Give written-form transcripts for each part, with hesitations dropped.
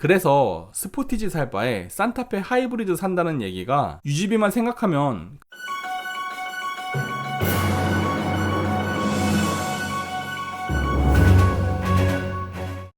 그래서 스포티지 살 바에 산타페 하이브리드 산다는 얘기가 유지비만 생각하면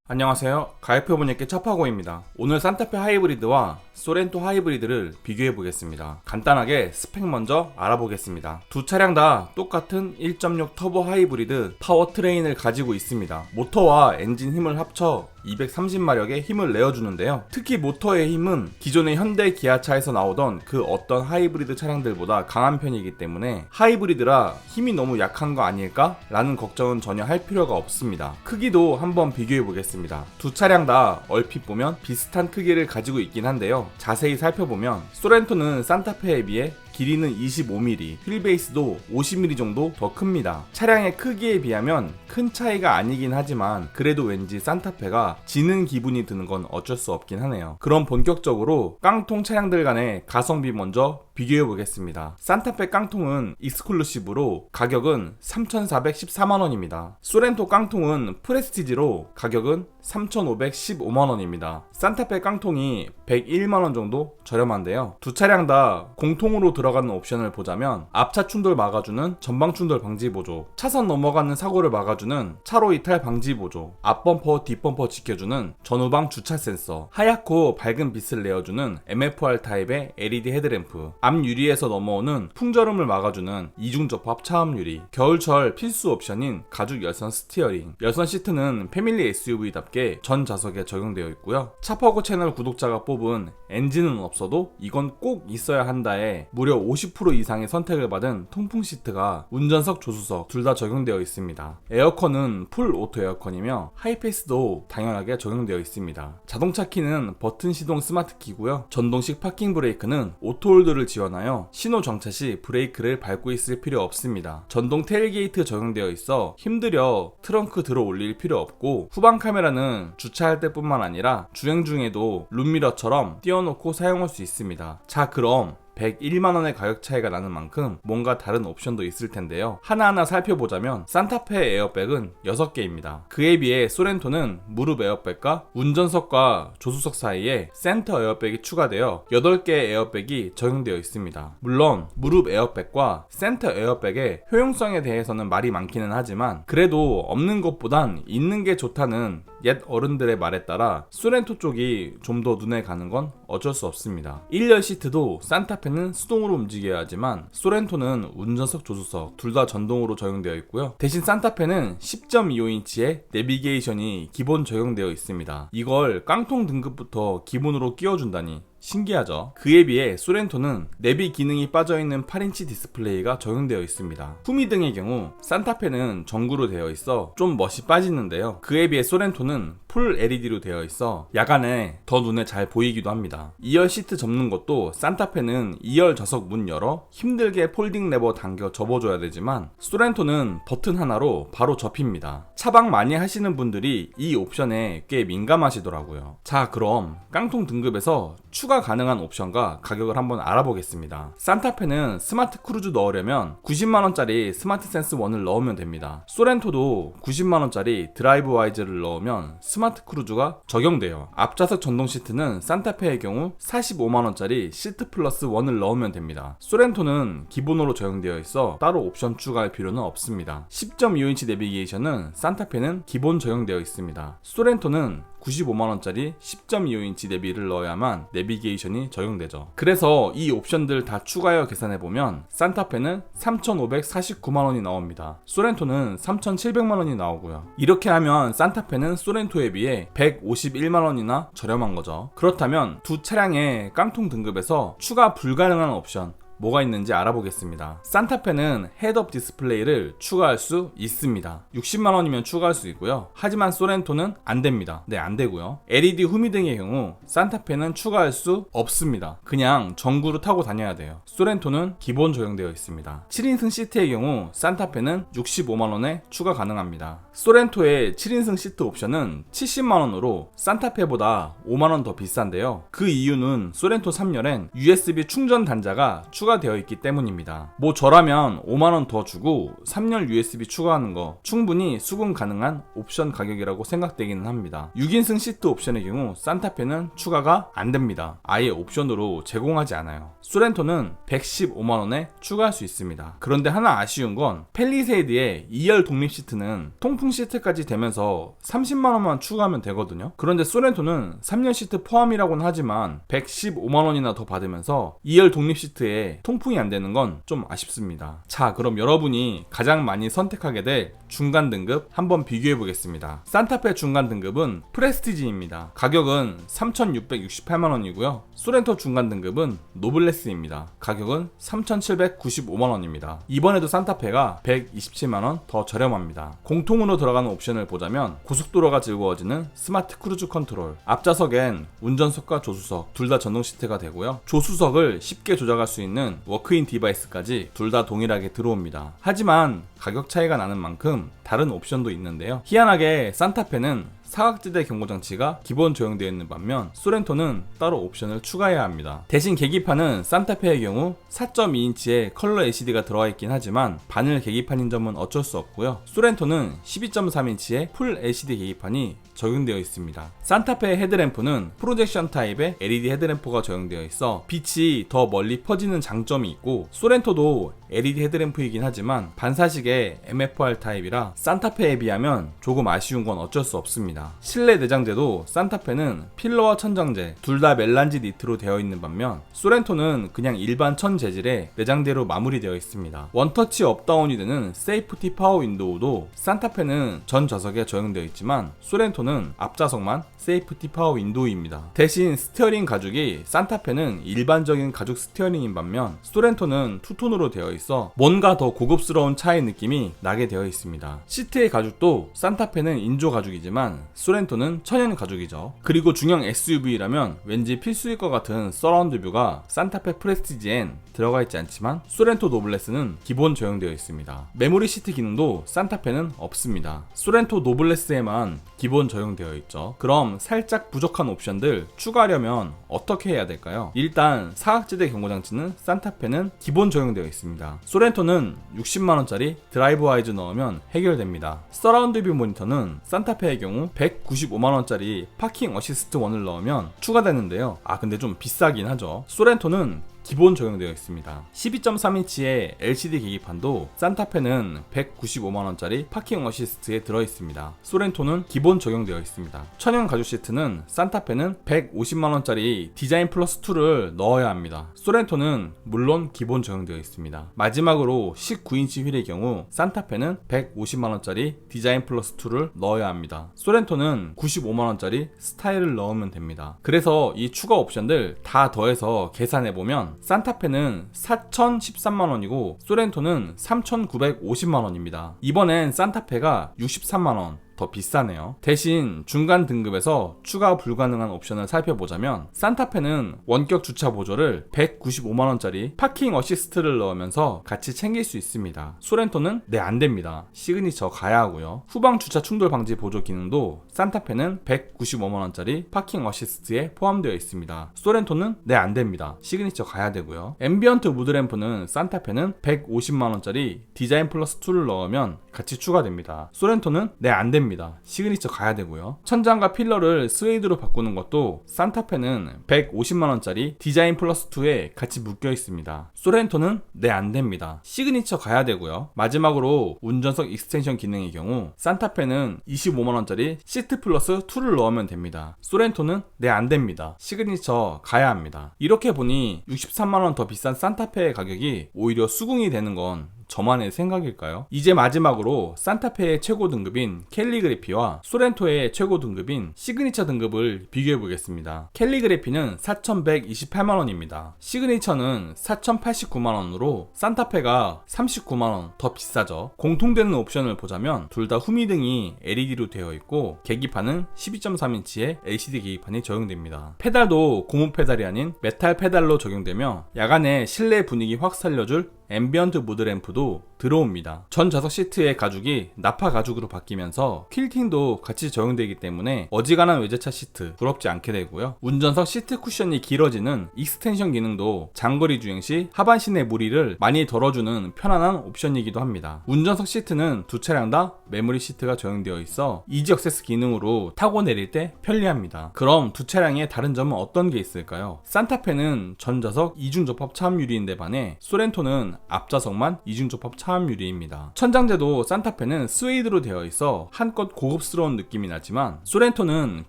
안녕하세요. 가입해보니께 차파고입니다. 오늘 산타페 하이브리드와 소렌토 하이브리드를 비교해 보겠습니다. 간단하게 스펙 먼저 알아보겠습니다. 두 차량 다 똑같은 1.6 터보 하이브리드 파워트레인을 가지고 있습니다. 모터와 엔진 힘을 합쳐 230마력의 힘을 내어주는데요. 특히 모터의 힘은 기존의 현대 기아차에서 나오던 그 어떤 하이브리드 차량들보다 강한 편이기 때문에 하이브리드라 힘이 너무 약한 거 아닐까? 라는 걱정은 전혀 할 필요가 없습니다. 크기도 한번 비교해 보겠습니다. 두 차량 다 얼핏 보면 비슷한 크기를 가지고 있긴 한데요. 자세히 살펴보면 소렌토는 산타페에 비해 길이는 25mm, 휠베이스도 50mm 정도 더 큽니다. 차량의 크기에 비하면 큰 차이가 아니긴 하지만 그래도 왠지 산타페가 지는 기분이 드는 건 어쩔 수 없긴 하네요. 그럼 본격적으로 깡통 차량들 간의 가성비 먼저 비교해 보겠습니다. 산타페 깡통은 익스클루시브로 가격은 3,414만원입니다. 소렌토 깡통은 프레스티지로 가격은 3,515만원입니다. 산타페 깡통이 101만원 정도 저렴한데요. 두 차량 다 공통으로 들어가는 옵션을 보자면 앞차 충돌 막아주는 전방 충돌 방지 보조, 차선 넘어가는 사고를 막아주는 차로 이탈 방지 보조, 앞범퍼 뒷범퍼 지켜주는 전후방 주차 센서, 하얗고 밝은 빛을 내어주는 MFR 타입의 LED 헤드램프, 앞 유리에서 넘어오는 풍절음을 막아주는 이중접합 차음 유리, 겨울철 필수 옵션인 가죽 열선 스티어링, 열선 시트는 패밀리 SUV답게 전 좌석에 적용되어 있고요. 차파고 채널 구독자가 뽑은 엔진은 없어도 이건 꼭 있어야 한다에 무려 50% 이상의 선택을 받은 통풍 시트가 운전석, 조수석 둘 다 적용되어 있습니다. 에어컨은 풀 오토 에어컨이며 하이패스도 당연하게 적용되어 있습니다. 자동차 키는 버튼 시동 스마트 키고요. 전동식 파킹 브레이크는 오토홀드를 지원하여 신호 정차 시 브레이크를 밟고 있을 필요 없습니다. 전동 테일게이트 적용되어 있어 힘들여 트렁크 들어 올릴 필요 없고, 후방 카메라는 주차할 때뿐만 아니라 주행 중에도 룸미러처럼 띄워놓고 사용할 수 있습니다. 자, 그럼 101만원의 가격 차이가 나는 만큼 뭔가 다른 옵션도 있을 텐데요. 하나하나 살펴보자면 산타페 에어백은 6개입니다. 그에 비해 소렌토는 무릎 에어백과 운전석과 조수석 사이에 센터 에어백이 추가되어 8개의 에어백이 적용되어 있습니다. 물론 무릎 에어백과 센터 에어백의 효용성에 대해서는 말이 많기는 하지만 그래도 없는 것보단 있는 게 좋다는 옛 어른들의 말에 따라 소렌토 쪽이 좀 더 눈에 가는 건 어쩔 수 없습니다. 1열 시트도 산타페는 수동으로 움직여야 하지만 소렌토는 운전석, 조수석 둘 다 전동으로 적용되어 있고요. 대신 산타페는 10.25인치의 내비게이션이 기본 적용되어 있습니다. 이걸 깡통 등급부터 기본으로 끼워준다니 신기하죠? 그에 비해 소렌토는 내비 기능이 빠져있는 8인치 디스플레이가 적용되어 있습니다. 후미등의 경우 산타페는 전구로 되어 있어 좀 멋이 빠지는데요. 그에 비해 소렌토는 풀 LED로 되어 있어 야간에 더 눈에 잘 보이기도 합니다. 2열 시트 접는 것도 산타페는 2열 좌석 문 열어 힘들게 폴딩 레버 당겨 접어줘야 되지만 소렌토는 버튼 하나로 바로 접힙니다. 차박 많이 하시는 분들이 이 옵션에 꽤 민감하시더라고요. 자, 그럼 깡통 등급에서 추가 가능한 옵션과 가격을 한번 알아보겠습니다. 산타페는 스마트 크루즈 넣으려면 90만원짜리 스마트 센스 1을 넣으면 됩니다. 소렌토도 90만원짜리 드라이브 와이즈를 넣으면 스마트 크루즈가 적용돼요. 앞좌석 전동 시트는 산타페의 경우 45만원짜리 시트 플러스 1을 넣으면 됩니다. 소렌토는 기본으로 적용되어 있어 따로 옵션 추가할 필요는 없습니다. 10.25인치 내비게이션은 산타페는 기본 적용되어 있습니다. 소렌토는 95만원짜리 10.25인치 내비를 넣어야만 내비게이션이 적용되죠. 그래서 이 옵션들 다 추가하여 계산해보면 산타페는 3,549만원이 나옵니다. 소렌토는 3,700만원이 나오고요. 이렇게 하면 산타페는 소렌토에 비해 151만원이나 저렴한 거죠. 그렇다면 두 차량의 깡통 등급에서 추가 불가능한 옵션 뭐가 있는지 알아보겠습니다. 산타페는 헤드업 디스플레이를 추가할 수 있습니다. 60만원이면 추가할 수 있고요. 하지만 소렌토는 안됩니다. 네, 안되고요. LED 후미등의 경우 산타페는 추가할 수 없습니다. 그냥 전구로 타고 다녀야 돼요. 소렌토는 기본 적용되어 있습니다. 7인승 시트의 경우 산타페는 65만원에 추가 가능합니다. 소렌토의 7인승 시트 옵션은 70만원으로 산타페보다 5만원 더 비싼데요. 그 이유는 소렌토 3열엔 USB 충전 단자가 추가 추가되어 있기 때문입니다. 뭐 저라면 5만원 더 주고 3열 USB 추가하는 거 충분히 수긍 가능한 옵션 가격이라고 생각되기는 합니다. 6인승 시트 옵션의 경우 산타페는 추가가 안 됩니다. 아예 옵션으로 제공하지 않아요. 소렌토는 115만원에 추가할 수 있습니다. 그런데 하나 아쉬운 건 펠리세이드의 2열 독립 시트는 통풍 시트까지 되면서 30만원만 추가하면 되거든요. 그런데 소렌토는 3열 시트 포함이라고는 하지만 115만원이나 더 받으면서 2열 독립 시트에 통풍이 안 되는 건 좀 아쉽습니다. 자, 그럼 여러분이 가장 많이 선택하게 될 중간 등급 한번 비교해 보겠습니다. 산타페 중간 등급은 프레스티지입니다. 가격은 3,668만원이고요. 소렌토 중간 등급은 노블레스입니다. 가격은 3,795만원입니다. 이번에도 산타페가 127만원 더 저렴합니다. 공통으로 들어가는 옵션을 보자면 고속도로가 즐거워지는 스마트 크루즈 컨트롤, 앞좌석엔 운전석과 조수석 둘 다 전동 시트가 되고요. 조수석을 쉽게 조작할 수 있는 워크인 디바이스까지 둘 다 동일하게 들어옵니다. 하지만 가격 차이가 나는 만큼 다른 옵션도 있는데요. 희한하게 산타페는 사각지대 경고장치가 기본 적용되어 있는 반면 소렌토는 따로 옵션을 추가해야 합니다. 대신 계기판은 산타페의 경우 4.2인치의 컬러 LCD가 들어와 있긴 하지만 바늘 계기판인 점은 어쩔 수 없고요. 소렌토는 12.3인치의 풀 LCD 계기판이 적용되어 있습니다. 산타페의 헤드램프는 프로젝션 타입의 LED 헤드램프가 적용되어 있어 빛이 더 멀리 퍼지는 장점이 있고, 소렌토도 LED 헤드램프이긴 하지만 반사식의 MFR 타입이라 산타페에 비하면 조금 아쉬운 건 어쩔 수 없습니다. 실내 내장재도 산타페는 필러와 천장재 둘 다 멜란지 니트로 되어 있는 반면 소렌토는 그냥 일반 천 재질의 내장재로 마무리되어 있습니다. 원터치 업다운이 되는 세이프티 파워 윈도우도 산타페는 전 좌석에 적용되어 있지만 소렌토는 앞좌석만 세이프티 파워 윈도우입니다. 대신 스티어링 가죽이 산타페는 일반적인 가죽 스티어링인 반면 소렌토는 투톤으로 되어 있어 뭔가 더 고급스러운 차의 느낌이 나게 되어 있습니다. 시트의 가죽도 산타페는 인조 가죽이지만 소렌토는 천연 가죽이죠. 그리고 중형 SUV라면 왠지 필수일 것 같은 서라운드 뷰가 산타페 프레스티지엔 들어가 있지 않지만 소렌토 노블레스는 기본 적용되어 있습니다. 메모리 시트 기능도 산타페는 없습니다. 소렌토 노블레스에만 기본 적용되어 있죠. 그럼 살짝 부족한 옵션들 추가하려면 어떻게 해야 될까요? 일단 사각지대 경고장치는 산타페는 기본 적용되어 있습니다. 소렌토는 60만원짜리 드라이브 와이즈 넣으면 해결됩니다. 서라운드 뷰 모니터는 산타페의 경우 195만원짜리 파킹 어시스트 1을 넣으면 추가되는데요. 근데 좀 비싸긴 하죠. 소렌토는 기본 적용되어 있습니다. 12.3인치의 LCD 계기판도 산타페는 195만원짜리 파킹 어시스트에 들어있습니다. 소렌토는 기본 적용되어 있습니다. 천연 가죽 시트는 산타페는 150만원짜리 디자인 플러스 2를 넣어야 합니다. 소렌토는 물론 기본 적용되어 있습니다. 마지막으로 19인치 휠의 경우 산타페는 150만원짜리 디자인 플러스 2를 넣어야 합니다. 소렌토는 95만원짜리 스타일을 넣으면 됩니다. 그래서 이 추가 옵션들 다 더해서 계산해보면 산타페는 4,013만원이고 소렌토는 3,950만원입니다. 이번엔 산타페가 63만원 더 비싸네요. 대신 중간 등급에서 추가 불가능한 옵션을 살펴보자면 산타페는 원격 주차 보조를 195만원짜리 파킹 어시스트를 넣으면서 같이 챙길 수 있습니다. 소렌토는 안됩니다. 시그니처 가야 하고요. 후방 주차 충돌 방지 보조 기능도 산타페는 195만원짜리 파킹 어시스트에 포함되어 있습니다. 소렌토는 안됩니다. 시그니처 가야 되고요. 앰비언트 무드램프는 산타페는 150만원짜리 디자인 플러스 2를 넣으면 같이 추가됩니다. 소렌토는 안됩니다. 시그니처 가야 되고요. 천장과 필러를 스웨이드로 바꾸는 것도 산타페는 150만원짜리 디자인 플러스 2에 같이 묶여 있습니다. 소렌토는 안됩니다. 시그니처 가야 되고요. 마지막으로 운전석 익스텐션 기능의 경우 산타페는 25만원짜리 시트 플러스 2를 넣으면 됩니다. 소렌토는 안됩니다. 시그니처 가야 합니다. 이렇게 보니 63만원 더 비싼 산타페의 가격이 오히려 수긍이 되는 건 저만의 생각일까요? 이제 마지막으로 산타페의 최고 등급인 캘리그래피와 소렌토의 최고 등급인 시그니처 등급을 비교해 보겠습니다. 캘리그래피는 4,128만원입니다. 시그니처는 4,089만원으로 산타페가 39만원 더 비싸죠. 공통되는 옵션을 보자면 둘 다 후미등이 LED로 되어 있고 계기판은 12.3인치의 LCD 계기판이 적용됩니다. 페달도 고무 페달이 아닌 메탈 페달로 적용되며 야간에 실내 분위기 확 살려줄 앰비언트 무드 램프도 들어옵니다. 전 좌석 시트의 가죽이 나파 가죽으로 바뀌면서 퀼팅도 같이 적용되기 때문에 어지간한 외제차 시트 부럽지 않게 되고요. 운전석 시트 쿠션이 길어지는 익스텐션 기능도 장거리 주행 시 하반신의 무리를 많이 덜어주는 편안한 옵션이기도 합니다. 운전석 시트는 두 차량 다 메모리 시트가 적용되어 있어 이지 액세스 기능으로 타고 내릴 때 편리합니다. 그럼 두 차량의 다른 점은 어떤 게 있을까요? 산타페는 전좌석 이중접합 차압 유리인데 반해 소렌토는 앞좌석만 이중접합 차압 유리입니다. 천장재도 산타페는 스웨이드로 되어 있어 한껏 고급스러운 느낌이 나지만 소렌토는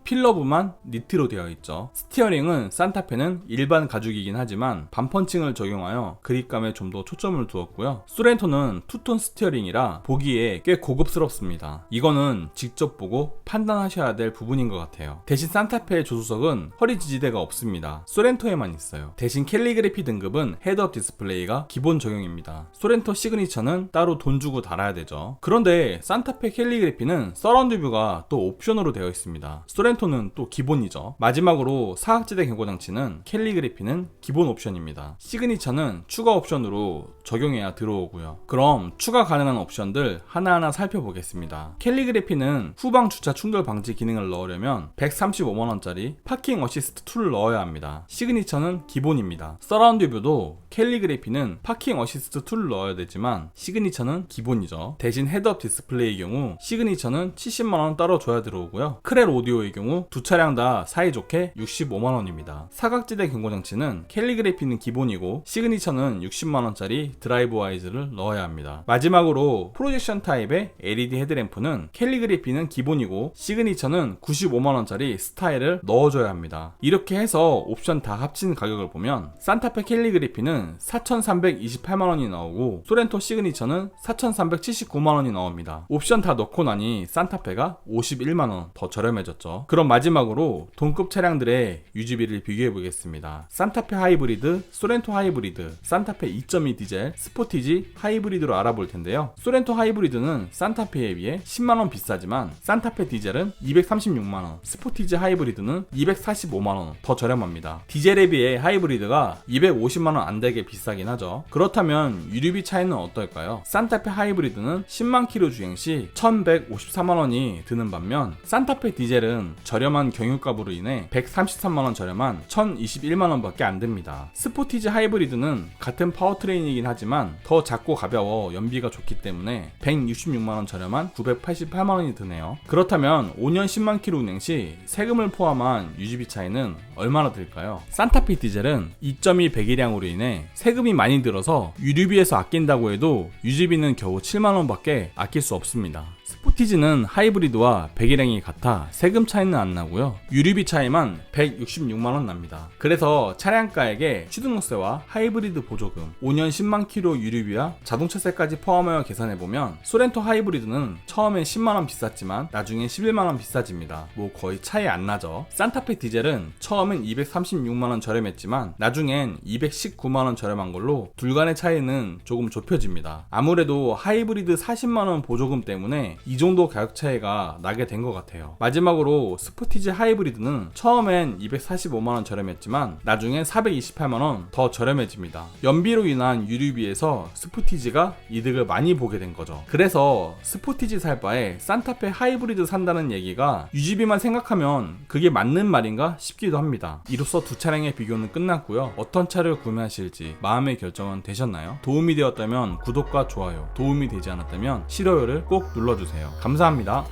필러부만 니트로 되어 있죠. 스티어링은 산타페는 일반 가죽이긴 하지만 반펀칭을 적용하여 그립감에 좀 더 초점을 두었고요. 소렌토는 투톤 스티어링이라 보기에 꽤 고급스럽습니다. 이거는 직접 보고 판단하셔야 될 부분인 것 같아요. 대신 산타페의 조수석은 허리 지지대가 없습니다. 소렌토에만 있어요. 대신 캘리그래피 등급은 헤드업 디스플레이가 기본 적용입니다. 소렌토 시그니처는 따로 돈 주고 달아야 되죠. 그런데 산타페 캘리그래피는 서라운드 뷰가 또 옵션으로 되어 있습니다. 소렌토는 또 기본이죠. 마지막으로 사각지대 경고장치는 캘리그래피는 기본 옵션입니다. 시그니처는 추가 옵션으로 적용해야 들어오고요. 그럼 추가 가능한 옵션들 하나하나 살펴보겠습니다. 캘리그래피는 후방 주차 충돌 방지 기능을 넣으려면 135만원짜리 파킹 어시스트 툴을 넣어야 합니다. 시그니처는 기본입니다. 서라운드 뷰도 캘리그래피는 파킹 어시스트 툴을 넣어야 되지만 시그니처는 기본이죠. 대신 헤드업 디스플레이의 경우 시그니처는 70만원 따로 줘야 들어오고요. 크렐 오디오의 경우 두 차량 다 사이좋게 65만원입니다. 사각지대 경고장치는 캘리그래피는 기본이고 시그니처는 60만원짜리 드라이브 와이즈를 넣어야 합니다. 마지막으로 프로젝션 타입의 LED 헤드램프는 캘리그래피는 기본이고 시그니처는 95만원짜리 스타일을 넣어줘야 합니다. 이렇게 해서 옵션 다 합친 가격을 보면 산타페 캘리그래피는 4,328만원이 나오고 소렌토 시그니처는 4,379만원이 나옵니다. 옵션 다 넣고 나니 산타페가 51만원 더 저렴해졌죠. 그럼 마지막으로 동급 차량들의 유지비를 비교해 보겠습니다. 산타페 하이브리드, 소렌토 하이브리드, 산타페 2.2 디젤, 스포티지 하이브리드로 알아볼 텐데요. 소렌토 하이브리드는 산타페에 비해 10만원 비싸지만 산타페 디젤은 236만원, 스포티지 하이브리드는 245만원 더 저렴합니다. 디젤에 비해 하이브리드가 250만원 안 되게 비싸긴 하죠. 그렇다면 유류비 차이는 어떨까요? 산타페 하이브리드는 10만 킬로 주행 시 1154만원이 드는 반면 산타페 디젤은 저렴한 경유값으로 인해 133만원 저렴한 1021만원밖에 안 됩니다. 스포티지 하이브리드는 같은 파워트레인이긴 하지만 더 작고 가벼워 연비가 좋기 때문에 166만원 저렴한 988만원이 드네요. 그렇다면 5년 10만 킬로 운행 시 세금을 포함한 유지비 차이는 얼마나 들까요? 산타페 디젤은 2.2 배기량으로 인해 세금이 많이 들어서 유류비에서 아낀다고 해도 유지비는 겨우 7만원밖에 아낄 수 없습니다. 스포티지는 하이브리드와 배기량이 같아 세금 차이는 안 나고요. 유류비 차이만 166만원 납니다. 그래서 차량가액에 취등록세와 하이브리드 보조금, 5년 10만 킬로 유류비와 자동차세까지 포함하여 계산해보면 소렌토 하이브리드는 처음엔 10만원 비쌌지만 나중엔 11만원 비싸집니다. 뭐 거의 차이 안 나죠. 산타페 디젤은 처음엔 236만원 저렴했지만 나중엔 219만원 저렴한 걸로 둘 간의 차이는 조금 좁혀집니다. 아무래도 하이브리드 40만원 보조금 때문에 이 정도 가격 차이가 나게 된 것 같아요. 마지막으로 스포티지 하이브리드는 처음엔 245만원 저렴했지만 나중엔 428만원 더 저렴해집니다. 연비로 인한 유류비에서 스포티지가 이득을 많이 보게 된 거죠. 그래서 스포티지 살 바에 산타페 하이브리드 산다는 얘기가 유지비만 생각하면 그게 맞는 말인가 싶기도 합니다. 이로써 두 차량의 비교는 끝났고요. 어떤 차를 구매하실지 마음의 결정은 되셨나요? 도움이 되었다면 구독과 좋아요, 도움이 되지 않았다면 싫어요를 꼭 눌러주세요. 감사합니다.